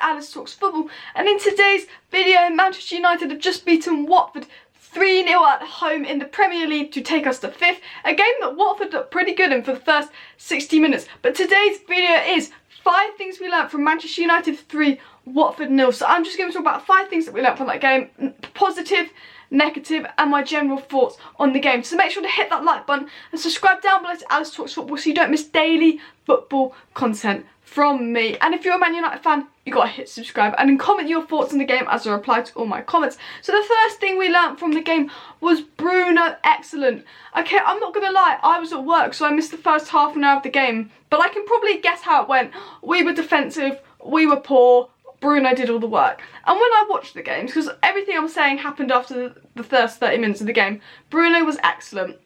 to Alice Talks Football, and in today's video, Manchester United have just beaten Watford 3-0 at home in the Premier League to take us to 5th, a game that Watford looked pretty good in for the first 60 minutes. But today's video is 5 things we learnt from Manchester United 3, Watford 0. So I'm just going to talk about 5 things that we learnt from that game, positive, negative, and my general thoughts on the game. So make sure to hit that like button and subscribe down below to Alice Talks Football so you don't miss daily football content from me. And if you're a Man United fan, you gotta hit subscribe and then comment your thoughts on the game as I reply to all my comments. So the first thing we learnt from the game was Bruno Excellent. Okay, I'm not gonna lie, I was at work so I missed the first half an hour of the game, but I can probably guess how it went. We were defensive, we were poor, Bruno did all the work. And when I watched the games, because everything I'm saying happened after the first 30 minutes of the game, Bruno was excellent.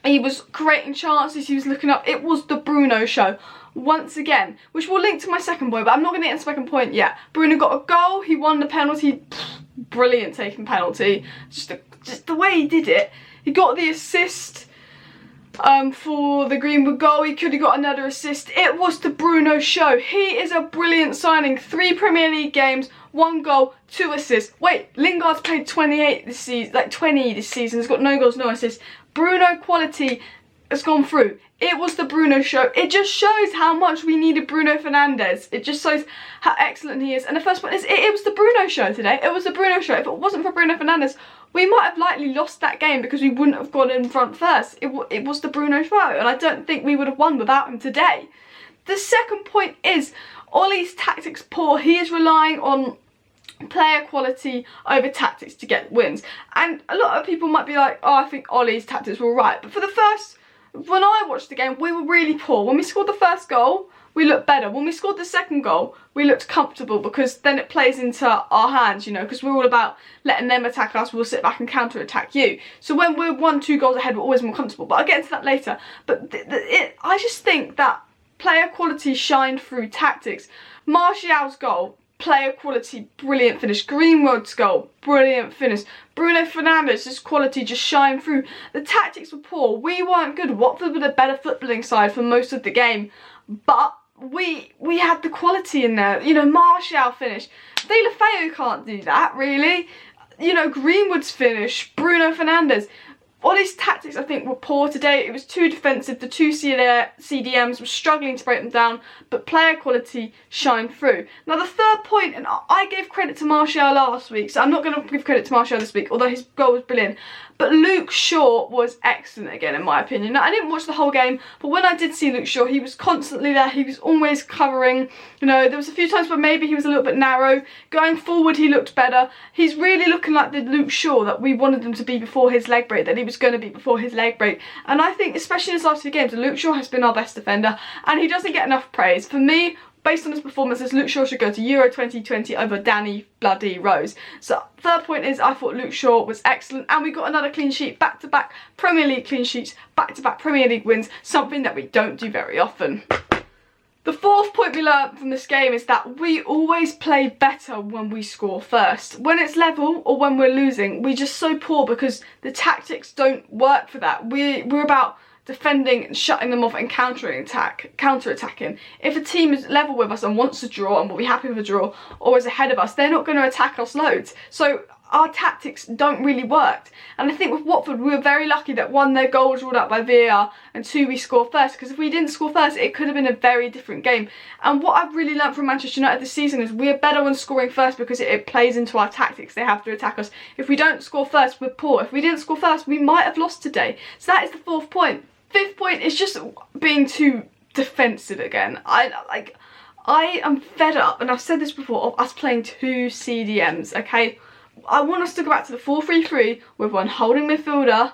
He was creating chances, he was looking up. It was the Bruno show once again, which will link to my second point, but I'm not going to get into the second point yet. Bruno got a goal, he won the penalty, brilliant taking penalty, just the way he did it. He got the assist for the Greenwood goal, he could have got another assist. It was the Bruno show. He is a brilliant signing, 3 Premier League games, 1 goal, 2 assists. Wait, Lingard's played 28 this season, like 20 this season, he's got no goals, no assists. Bruno quality has gone through. It was the Bruno show. It just shows how much we needed Bruno Fernandes. It just shows how excellent he is. And the first point is, it was the Bruno show today. It was the Bruno show. If it wasn't for Bruno Fernandes, we might have likely lost that game because we wouldn't have gone in front first. It was the Bruno show, and I don't think we would have won without him today. The second point is, Ollie's tactics poor. He is relying on player quality over tactics to get wins. And a lot of people might be like, oh, I think Ollie's tactics were right. But for the first, when I watched the game, we were really poor. When we scored the first goal, we looked better. When we scored the second goal, we looked comfortable because then it plays into our hands, you know, because we're all about letting them attack us, we'll sit back and counter-attack you. So when we're 1-2 goals ahead, we're always more comfortable. But I'll get into that later. But I just think that player quality shined through tactics. Martial's goal, player quality, brilliant finish. Greenwood's goal, brilliant finish. Bruno Fernandes, his quality just shined through. The tactics were poor. We weren't good. Watford were the better footballing side for most of the game, but we had the quality in there. You know, Martial finish. Deulofeu can't do that, really. You know, Greenwood's finish, Bruno Fernandes. All his tactics, I think, were poor today. It was too defensive. The 2 CDMs were struggling to break them down, but player quality shined through. Now, the third point, and I gave credit to Martial last week, so I'm not going to give credit to Martial this week, although his goal was brilliant. But Luke Shaw was excellent again, in my opinion. Now, I didn't watch the whole game, but when I did see Luke Shaw, he was constantly there. He was always covering. You know, there was a few times where maybe he was a little bit narrow. Going forward, he looked better. He's really looking like the Luke Shaw that we wanted him to be before his leg break, that he was going to be before his leg break. And I think, especially in his last 2 games, Luke Shaw has been our best defender, and he doesn't get enough praise. For me, based on his performances, Luke Shaw should go to Euro 2020 over Danny bloody Rose. So third point is, I thought Luke Shaw was excellent, and we got another clean sheet, back-to-back Premier League clean sheets, back-to-back Premier League wins, something that we don't do very often. The fourth point we learned from this game is that we always play better when we score first. When it's level or when we're losing, we're just so poor because the tactics don't work for that. We're about defending and shutting them off and counter-attacking. If a team is level with us and wants to draw and will be happy with a draw or is ahead of us, they're not going to attack us loads. So our tactics don't really work. And I think with Watford, we were very lucky that 1, their goal was ruled out by VAR, and 2, we scored first. Because if we didn't score first, it could have been a very different game. And what I've really learned from Manchester United this season is we are better when scoring first because it plays into our tactics. They have to attack us. If we don't score first, we're poor. If we didn't score first, we might have lost today. So that is the 4th point. 5th point is just being too defensive again. I am fed up, and I've said this before, of us playing 2 CDMs, okay? I want us to go back to the 4-3-3 with 1 holding midfielder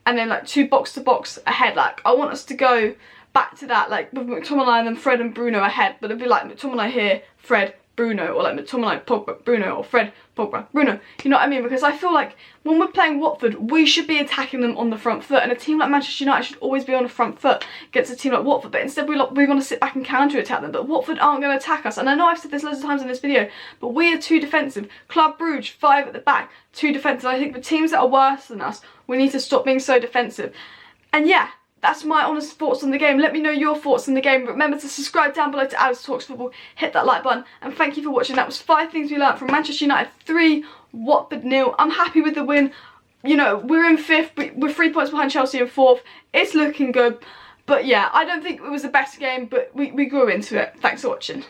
and then like 2 box-to-box ahead. Like, I want us to go back to that, like with McTominay and then Fred and Bruno ahead, but it'd be like McTominay here, Fred, Bruno, or like McTominay, Pogba, Bruno, or Fred, Pogba, Bruno. You know what I mean? Because I feel like when we're playing Watford, we should be attacking them on the front foot, and a team like Manchester United should always be on the front foot against a team like Watford, but instead we want to sit back and counter-attack them. But Watford aren't going to attack us, and I know I've said this loads of times in this video, but we are too defensive. Club Brugge, 5 at the back, too defensive. I think for teams that are worse than us, we need to stop being so defensive. And yeah, that's my honest thoughts on the game. Let me know your thoughts on the game. Remember to subscribe down below to Alice Talks Football. Hit that like button. And thank you for watching. That was 5 things we learned from Manchester United 3, Watford 0. I'm happy with the win. You know, we're in 5th. We're 3 points behind Chelsea in 4th. It's looking good. But yeah, I don't think it was the best game, but we grew into it. Thanks for watching.